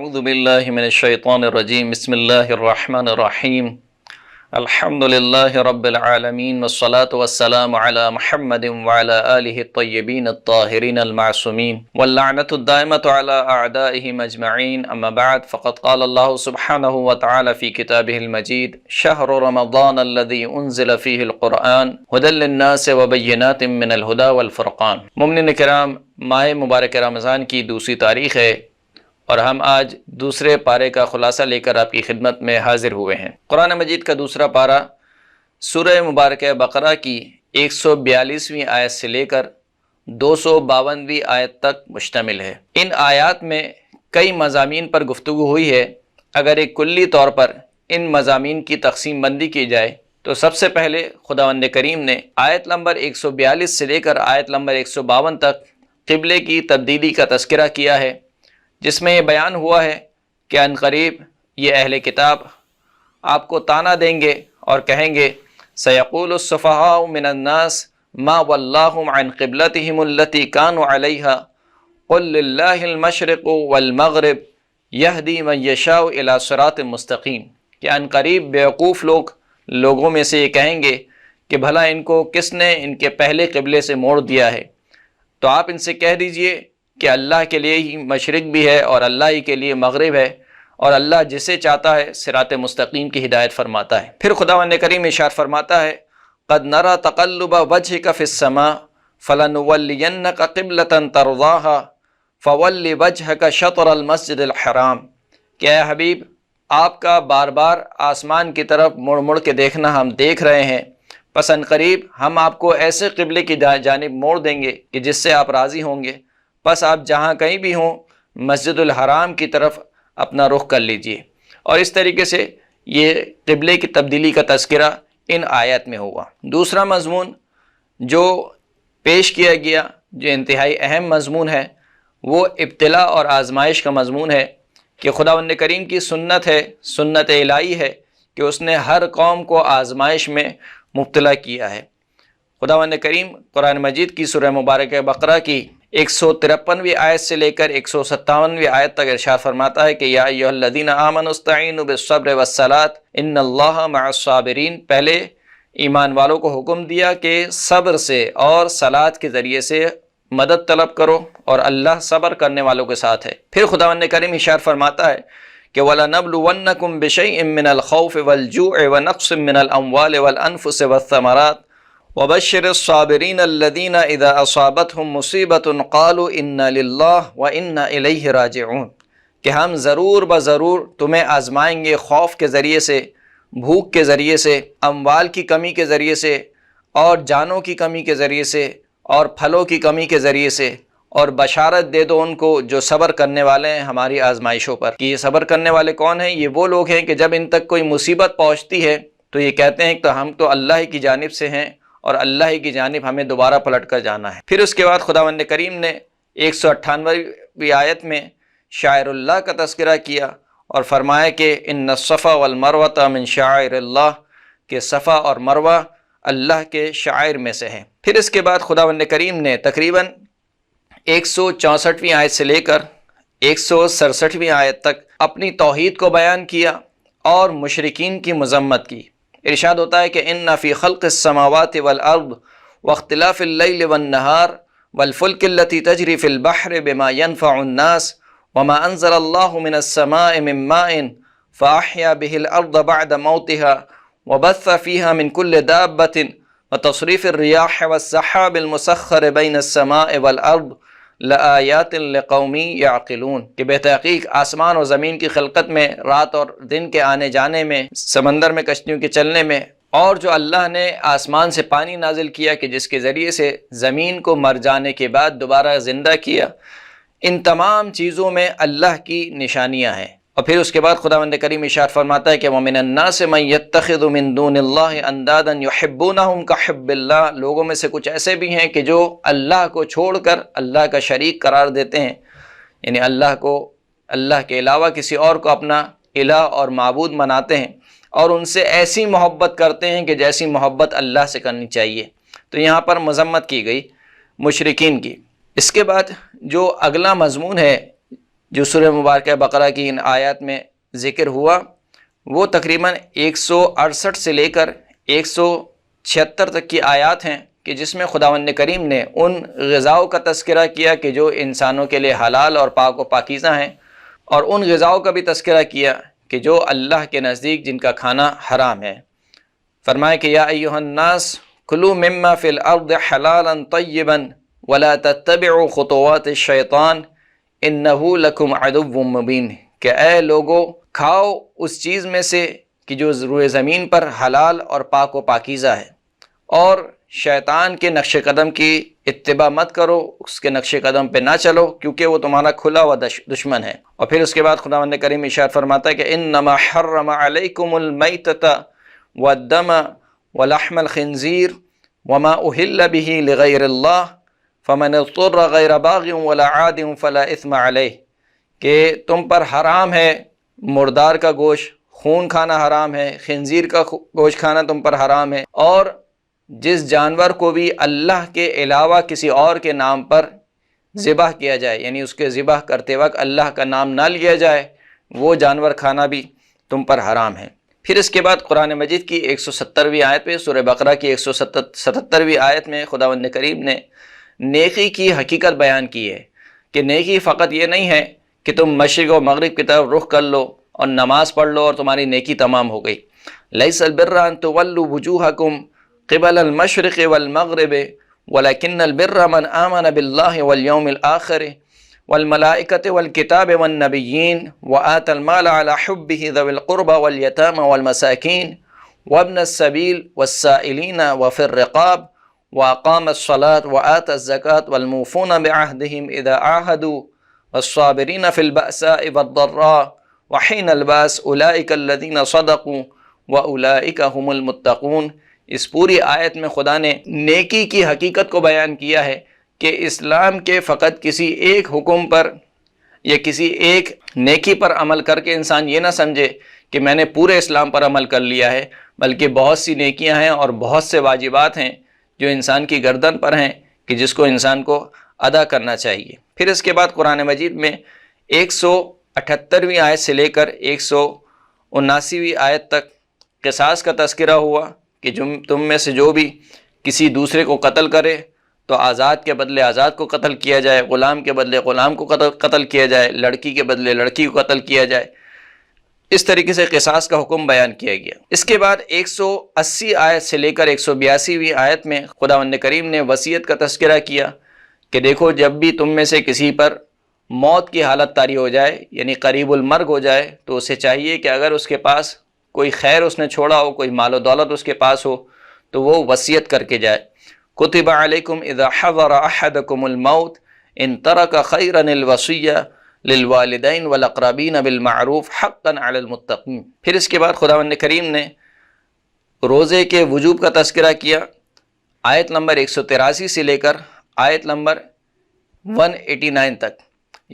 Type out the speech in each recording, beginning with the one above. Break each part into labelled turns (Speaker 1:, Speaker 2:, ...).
Speaker 1: اعوذ باللہ من الشیطان الرجیم بسم اللہ الرحمن الرحیم الحمد للہ رب العالمین والصلاة والسلام علی محمد وعلی آلہ الطیبین الطاہرین المعصومین واللعنۃ الدائمۃ علی اعدائہم اجمعین اما بعد فقد قال اللہ سبحانہ وتعالی فی کتابہ المجید شہر رمضان الذی انزل فیہ القرآن ھدی للناس وبینات من الھدی والفرقان۔ مومنین کرام، ماہ مبارک رمضان کی دوسری تاریخ ہے اور ہم آج دوسرے پارے کا خلاصہ لے کر آپ کی خدمت میں حاضر ہوئے ہیں۔ قرآن مجید کا دوسرا پارہ سورہ مبارکہ بقرہ کی 142ویں آیت سے لے کر 252ویں آیت تک مشتمل ہے۔ ان آیات میں کئی مضامین پر گفتگو ہوئی ہے۔ اگر ایک کلی طور پر ان مضامین کی تقسیم بندی کی جائے تو سب سے پہلے خداوند کریم نے آیت نمبر 142 سے لے کر آیت نمبر 152 تک قبلے کی تبدیلی کا تذکرہ کیا ہے، جس میں یہ بیان ہوا ہے کہ ان قریب یہ اہل کتاب آپ کو طعنہ دیں گے اور کہیں گے سیقول السفہاء من الناس ما ولاہم عن قبلتہم التی کانوا علیہا قل للہ المشرق والمغرب یہدی من یشاء الی صراط مستقیم، کہ ان قریب بیوقوف لوگوں میں سے یہ کہیں گے کہ بھلا ان کو کس نے ان کے پہلے قبلے سے موڑ دیا ہے؟ تو آپ ان سے کہہ دیجئے کہ اللہ کے لیے ہی مشرق بھی ہے اور اللہ ہی کے لیے مغرب ہے، اور اللہ جسے چاہتا ہے صراط مستقیم کی ہدایت فرماتا ہے۔ پھر خداوند کریم ارشاد فرماتا ہے قد نرى تقلب وجهك في السماء فلنولينك قبلة ترضاها فول وجهك شطر المسجد الحرام، کہ اے حبیب آپ کا بار بار آسمان کی طرف مڑ مڑ کے دیکھنا ہم دیکھ رہے ہیں، پس ان قریب ہم آپ کو ایسے قبلے کی جانب موڑ دیں گے کہ جس سے آپ راضی ہوں گے، بس آپ جہاں کہیں بھی ہوں مسجد الحرام کی طرف اپنا رخ کر لیجئے۔ اور اس طریقے سے یہ قبلے کی تبدیلی کا تذکرہ ان آیات میں ہوا۔ دوسرا مضمون جو پیش کیا گیا، جو انتہائی اہم مضمون ہے، وہ ابتلا اور آزمائش کا مضمون ہے کہ خداوند کریم کی سنت ہے، سنت الہی ہے کہ اس نے ہر قوم کو آزمائش میں مبتلا کیا ہے۔ خداوند کریم قرآن مجید کی سورہ مبارکہ بقرہ کی 153ویں آیت سے لے کر 157ویں آیت تک ارشاد فرماتا ہے کہ یا ایھا الذین آمنوا استعینوا بالصبر والصلاۃ ان اللہ مع الصابرین۔ پہلے ایمان والوں کو حکم دیا کہ صبر سے اور صلاۃ کے ذریعے سے مدد طلب کرو، اور اللہ صبر کرنے والوں کے ساتھ ہے۔ پھر خداوند کریم ارشاد فرماتا ہے کہ وَلَنَبْلُوَنَّكُمْ بِشَيْءٍ مِّنَ الْخَوْفِ وَالْجُوعِ وَنَقْصٍ مِّنَ الْأَمْوَالِ وَالْأَنفُسِ وَالثَّمَرَاتِ وَبَشِّرِ الصَّابِرِينَ الَّذِينَ إِذَا أَصَابَتْهُمْ مُصِيبَةٌ قَالُوا إِنَّا لِلَّهِ وَإِنَّا إِلَيْهِ راجعون، کہ ہم ضرور بضرور تمہیں آزمائیں گے خوف کے ذریعے سے، بھوک کے ذریعے سے، اموال کی کمی کے ذریعے سے، اور جانوں کی کمی کے ذریعے سے، اور پھلوں کی کمی کے ذریعے سے، اور بشارت دے دو ان کو جو صبر کرنے والے ہیں ہماری آزمائشوں پر۔ کہ یہ صبر کرنے والے کون ہیں؟ یہ وہ لوگ ہیں کہ جب ان تک کوئی مصیبت پہنچتی ہے تو یہ کہتے ہیں کہ ہم تو اللہ ہی کی جانب سے ہیں اور اللہ ہی کی جانب ہمیں دوبارہ پلٹ کر جانا ہے۔ پھر اس کے بعد خداوند کریم نے 198ویں آیت میں شاعر اللہ کا تذکرہ کیا اور فرمایا کہ ان الصفا والمروہ من شعائر اللہ، کہ صفا اور مروہ اللہ کے شعائر میں سے ہیں۔ پھر اس کے بعد خداوند کریم نے تقریباً 164ویں آیت سے لے کر 167ویں آیت تک اپنی توحید کو بیان کیا اور مشرکین کی مذمت کی۔ ارشاد ہوتا ہے کہ ان فی خلق السماوات والارض واختلاف اللیل والنہار والفلک التی تجری فی البحر بما ينفع الناس وما انزل اللہ من السماء من ماء فاحیا به الارض بعد موتها وبث فيها من كل دابة وتصریف الریاح والسحاب المسخر بین السماء والارض لآیات لقوم یعقلون، کہ بے تحقیق آسمان اور زمین کی خلقت میں، رات اور دن کے آنے جانے میں، سمندر میں کشتیوں کے چلنے میں، اور جو اللہ نے آسمان سے پانی نازل کیا کہ جس کے ذریعے سے زمین کو مر جانے کے بعد دوبارہ زندہ کیا، ان تمام چیزوں میں اللہ کی نشانیاں ہیں۔ اور پھر اس کے بعد خداوند کریم ارشاد فرماتا ہے کہ وَمِنَ النَّاسِ مَن يَتَّخِذُ مِن دُونِ اللَّهِ أَندَادًا يُحِبُّونَهُمْ كَحُبِّ اللَّهِ، لوگوں میں سے کچھ ایسے بھی ہیں کہ جو اللہ کو چھوڑ کر اللہ کا شریک قرار دیتے ہیں، یعنی اللہ کے علاوہ کسی اور کو اپنا الہ اور معبود مناتے ہیں، اور ان سے ایسی محبت کرتے ہیں کہ جیسی محبت اللہ سے کرنی چاہیے۔ تو یہاں پر مذمت کی گئی مشرکین کی۔ اس کے بعد جو اگلا مضمون ہے جو سورہ مبارکہ بقرہ کی ان آیات میں ذکر ہوا وہ تقریباً 168 سے لے کر 176 تک کی آیات ہیں کہ جس میں خداوند کریم نے ان غذاؤں کا تذکرہ کیا کہ جو انسانوں کے لیے حلال اور پاک و پاکیزہ ہیں، اور ان غذاؤں کا بھی تذکرہ کیا کہ جو اللہ کے نزدیک جن کا کھانا حرام ہے۔ فرمایا کہ یا ایھا الناس کلوا مما فی الارض حلالا طیبا ولا تتبعوا خطوات الشیطان انہ لکم عدو مبین، کہ اے لوگو کھاؤ اس چیز میں سے کہ جو روئے زمین پر حلال اور پاک و پاکیزہ ہے، اور شیطان کے نقش قدم کی اتباع مت کرو، اس کے نقش قدم پہ نہ چلو کیونکہ وہ تمہارا کھلا ہوا دشمن ہے۔ اور پھر اس کے بعد خداوند کریم ارشاد فرماتا ہے کہ انما حرم علیکم المیتۃ والدم ولحم الخنزیر وما اہل به لغیر اللہ فمن اضطر غیر باغ ولا عاد فلا اثم علیہ، کہ تم پر حرام ہے مردار کا گوشت، خون کھانا حرام ہے، خنزیر کا گوشت کھانا تم پر حرام ہے، اور جس جانور کو بھی اللہ کے علاوہ کسی اور کے نام پر ذبح کیا جائے، یعنی اس کے ذبح کرتے وقت اللہ کا نام نہ لیا جائے، وہ جانور کھانا بھی تم پر حرام ہے۔ پھر اس کے بعد قرآن مجید کی 170ویں آیت میں، سورہ بقرہ کی 177ویں آیت میں خداوند کریم نے نیکی کی حقیقت بیان کی ہے کہ نیکی فقط یہ نہیں ہے کہ تم مشرق و مغرب کی طرف رخ کر لو اور نماز پڑھ لو اور تمہاری نیکی تمام ہو گئی۔ لیس البر ان تولوا وجوہکم قبل المشرق والمغرب ولکن البر من آمن باللہ والیوم الآخر والملائکۃ والکتاب والنبیین وآتى المال على حبه ذوی القربى والیتامى والمساکین وابن السبیل والسائلین وفی الرقاب وأقام الصلاة وآتى الزکاة والموفون بعهدهم إذا عاهدوا والصابرین فی البأساء والضراء وحین الباس اولئک الذین صدقوا واولئک هم المتقون۔ اس پوری آیت میں خدا نے نیکی کی حقیقت کو بیان کیا ہے کہ اسلام کے فقط کسی ایک حکم پر یا کسی ایک نیکی پر عمل کر کے انسان یہ نہ سمجھے کہ میں نے پورے اسلام پر عمل کر لیا ہے، بلکہ بہت سی نیکیاں ہیں اور بہت سے واجبات ہیں جو انسان کی گردن پر ہیں کہ جس کو انسان کو ادا کرنا چاہیے۔ پھر اس کے بعد قرآن مجید میں 178ویں آیت سے لے کر 179ویں آیت تک قصاص کا تذکرہ ہوا کہ تم میں سے جو بھی کسی دوسرے کو قتل کرے تو آزاد کے بدلے آزاد کو قتل کیا جائے، غلام کے بدلے غلام کو قتل کیا جائے، لڑکی کے بدلے لڑکی کو قتل کیا جائے۔ اس طریقے سے قصاص کا حکم بیان کیا گیا۔ اس کے بعد 180 آیت سے لے کر 182ویں آیت میں خداوند کریم نے وصیت کا تذکرہ کیا کہ دیکھو جب بھی تم میں سے کسی پر موت کی حالت طاری ہو جائے، یعنی قریب المرگ ہو جائے، تو اسے چاہیے کہ اگر اس کے پاس کوئی خیر اس نے چھوڑا ہو، کوئی مال و دولت اس کے پاس ہو، تو وہ وصیت کر کے جائے۔ کتب علیکم اذا حضر احدکم الموت ان ترک خیرا الوصیہ للوالدین والاقربین بالمعروف حقا علی المتقین۔ پھر اس کے بعد خداوند کریم نے روزے کے وجوب کا تذکرہ کیا، آیت نمبر 183 سے لے کر آیت نمبر 189 تک۔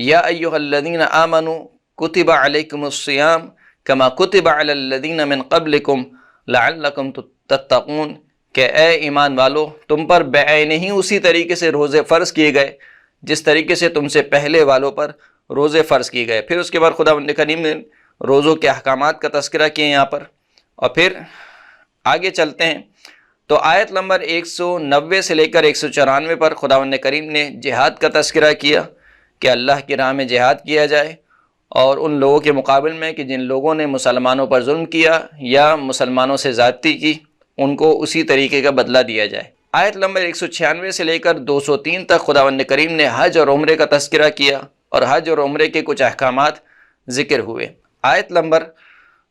Speaker 1: یا ایھا الذین آمنوا کتب علیکم الصیام کما کتب علی الذین من قبلکم لعلکم تتقون، کہ اے ایمان والو تم پر بعین ہی اسی طریقے سے روزے فرض کیے گئے جس طریقے سے تم سے پہلے والوں پر روزے فرض کیے گئے۔ پھر اس کے بعد خداوند کریم نے روزوں کے احکامات کا تذکرہ کیا یہاں پر، اور پھر آگے چلتے ہیں تو آیت نمبر 190 سے لے کر 194 پر خداوند کریم نے جہاد کا تذکرہ کیا کہ اللہ کی راہ میں جہاد کیا جائے، اور ان لوگوں کے مقابل میں کہ جن لوگوں نے مسلمانوں پر ظلم کیا یا مسلمانوں سے زیادتی کی ان کو اسی طریقے کا بدلہ دیا جائے۔ آیت نمبر 196 سے لے کر 203 تک خداوند کریم نے حج اور عمرے کا تذکرہ کیا اور حج اور عمرے کے کچھ احکامات ذکر ہوئے۔ آیت نمبر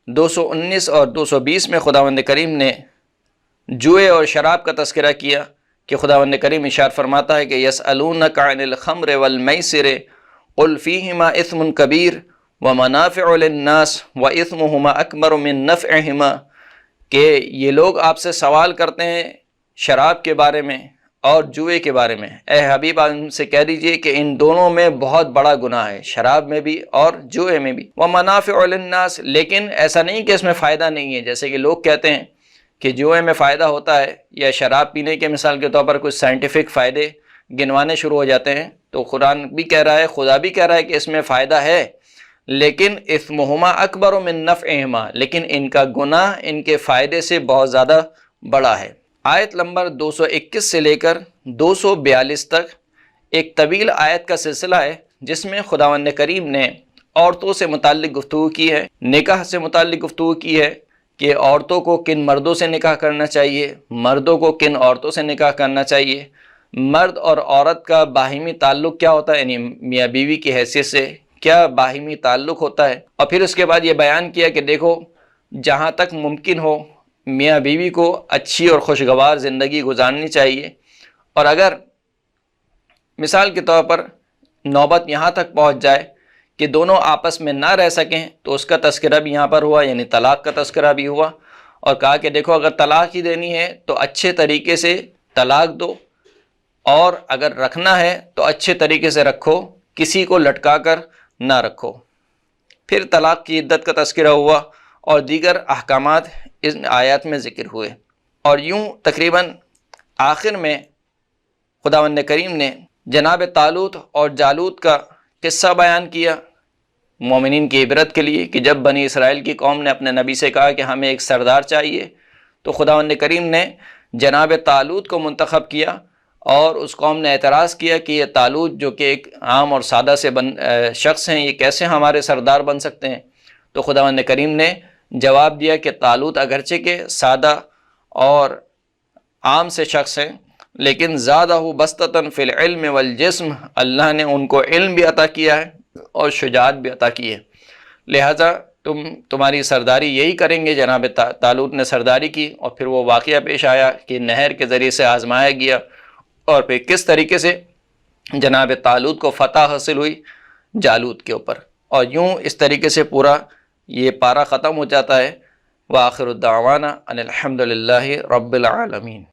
Speaker 1: 219 اور 220 میں خداوند کریم نے جوئے اور شراب کا تذکرہ کیا کہ خداوند کریم ارشاد فرماتا ہے کہ یسألونک عن الخمر والمیسر قل فیہما اثم کبیر ومنافع للناس واثمہما اکبر من نفعہما، کہ یہ لوگ آپ سے سوال کرتے ہیں شراب کے بارے میں اور جوئے کے بارے میں، اے حبیب آپ ان سے کہہ دیجئے کہ ان دونوں میں بہت بڑا گناہ ہے، شراب میں بھی اور جوئے میں بھی۔ ومنافع للناس، لیکن ایسا نہیں کہ اس میں فائدہ نہیں ہے، جیسے کہ لوگ کہتے ہیں کہ جوئے میں فائدہ ہوتا ہے یا شراب پینے کے مثال کے طور پر کچھ سائنٹیفک فائدے گنوانے شروع ہو جاتے ہیں۔ تو قرآن بھی کہہ رہا ہے، خدا بھی کہہ رہا ہے کہ اس میں فائدہ ہے، لیکن اثمہما اکبر من نفعہما، لیکن ان کا گناہ ان کے فائدے سے بہت زیادہ بڑا ہے۔ آیت نمبر 221 سے لے کر 242 تک ایک طویل آیت کا سلسلہ ہے، جس میں خداوند کریم نے عورتوں سے متعلق گفتگو کی ہے، نکاح سے متعلق گفتگو کی ہے کہ عورتوں کو کن مردوں سے نکاح کرنا چاہیے، مردوں کو کن عورتوں سے نکاح کرنا چاہیے، مرد اور عورت کا باہمی تعلق کیا ہوتا ہے، یعنی میاں بیوی کی حیثیت سے کیا باہمی تعلق ہوتا ہے، اور پھر اس کے بعد یہ بیان کیا کہ دیکھو جہاں تک ممکن ہو میاں بیوی کو اچھی اور خوشگوار زندگی گزارنی چاہیے، اور اگر مثال کے طور پر نوبت یہاں تک پہنچ جائے کہ دونوں آپس میں نہ رہ سکیں تو اس کا تذکرہ بھی یہاں پر ہوا، یعنی طلاق کا تذکرہ بھی ہوا، اور کہا کہ دیکھو اگر طلاق ہی دینی ہے تو اچھے طریقے سے طلاق دو، اور اگر رکھنا ہے تو اچھے طریقے سے رکھو، کسی کو لٹکا کر نہ رکھو۔ پھر طلاق کی عدت کا تذکرہ ہوا اور دیگر احکامات اس آیات میں ذکر ہوئے، اور یوں تقریباً آخر میں خداوند کریم نے جناب طالوت اور جالوت کا قصہ بیان کیا مومنین کی عبرت کے لیے، کہ جب بنی اسرائیل کی قوم نے اپنے نبی سے کہا کہ ہمیں ایک سردار چاہیے، تو خداوند کریم نے جناب طالوت کو منتخب کیا، اور اس قوم نے اعتراض کیا کہ یہ طالوت جو کہ ایک عام اور سادہ سے شخص ہیں، یہ کیسے ہمارے سردار بن سکتے ہیں؟ تو خداوند کریم نے جواب دیا کہ طالوت اگرچہ کہ سادہ اور عام سے شخص ہیں، لیکن زادہ بسطۃ فی العلم والجسم، اللہ نے ان کو علم بھی عطا کیا ہے اور شجاعت بھی عطا کی ہے، لہٰذا تمہاری سرداری یہی کریں گے۔ جناب طالوت نے سرداری کی، اور پھر وہ واقعہ پیش آیا کہ نہر کے ذریعے سے آزمایا گیا، اور پھر کس طریقے سے جناب طالوت کو فتح حاصل ہوئی جالوت کے اوپر، اور یوں اس طریقے سے پورا یہ پارہ ختم ہو جاتا ہے۔ وآخر الدعوانا ان الحمد للہ رب العالمین۔